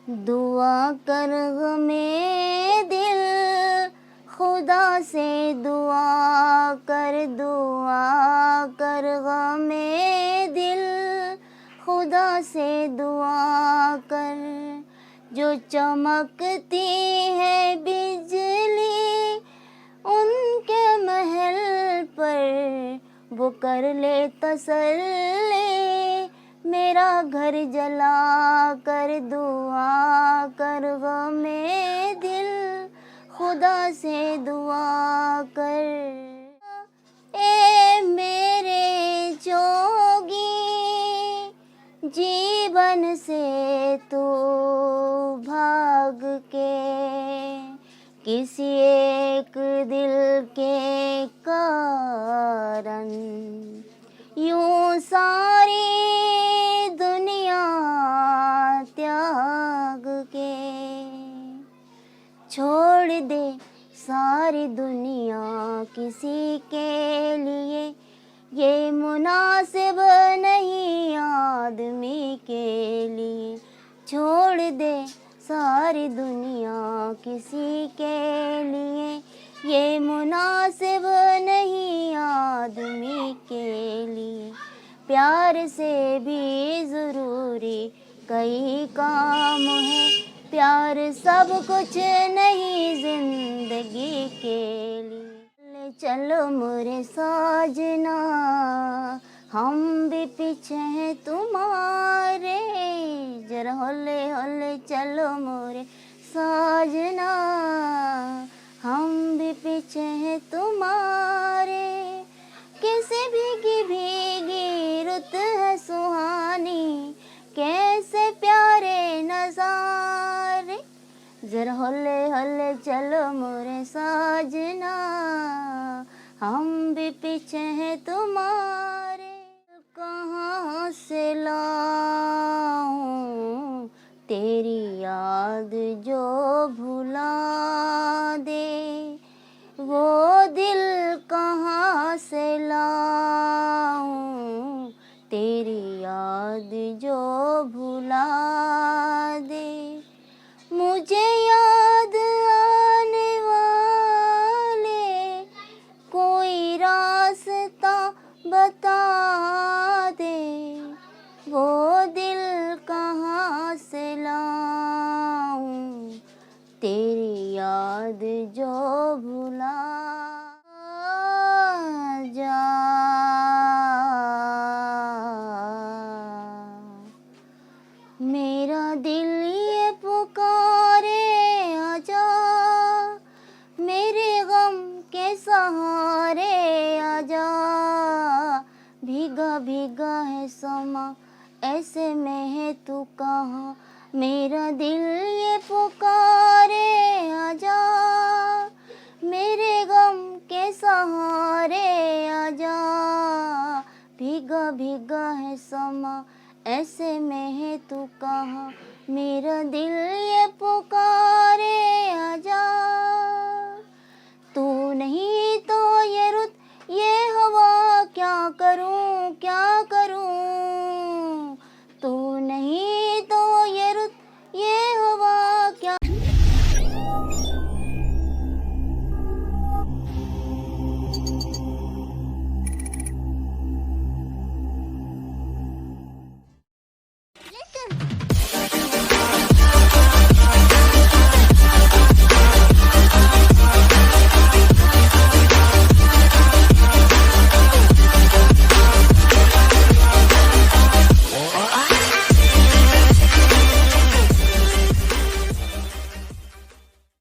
दुआ कर गमे दिल, खुदा से दुआ कर गमे दिल, खुदा से दुआ कर। जो चमकती है बिजली उनके महल पर, वो कर ले तसल्ली, मेरा घर जला कर दुआ कर गमे दिल, खुदा से दुआ कर। ए मेरे जोगी, जीवन से तू भाग के, किसी एक दिल के कारण यूं सारी दुनिया त्याग के। छोड़ दे सारी दुनिया किसी के लिए, ये मुनासिब नहीं आदमी के लिए। छोड़ दे सारी दुनिया किसी के लिए, ये मुनासिब नहीं आदमी के लिए। प्यार से भी ज़रूरी कई काम है, प्यार सब कुछ नहीं जिंदगी के लिए। चलो मोरे साजना, हम भी पीछे हैं तुम्हारे, जरा होले होले चलो मोरे साजना, हम भी पीछे हैं तुम्हारे। कैसे भीगी भीगी रुत है सुहानी, कैसे प्यारे नज़ारे, जरा होले होले चलो मोरे साजना, हम भी पीछे हैं तुम्हारे। कहाँ से लाऊं तेरी याद जो भुला दे, वो दिल कहाँ से लाऊं तेरी याद जो भुला दे। मुझे याद आने वाले कोई रास्ता बता दे, वो दिल कहाँ से लाऊं तेरी याद जो भुला जा। मेरा दिल ये पुकारे आजा, मेरे गम के सहारे आजा। भीगा भीगा है समा ऐसे में है तू कहाँ, मेरा दिल ये पुकारे आजा, मेरे गम के सहारे आजा। भीगा भीगा है समा ऐसे में है तू कहाँ, मेरा दिल ये पुकार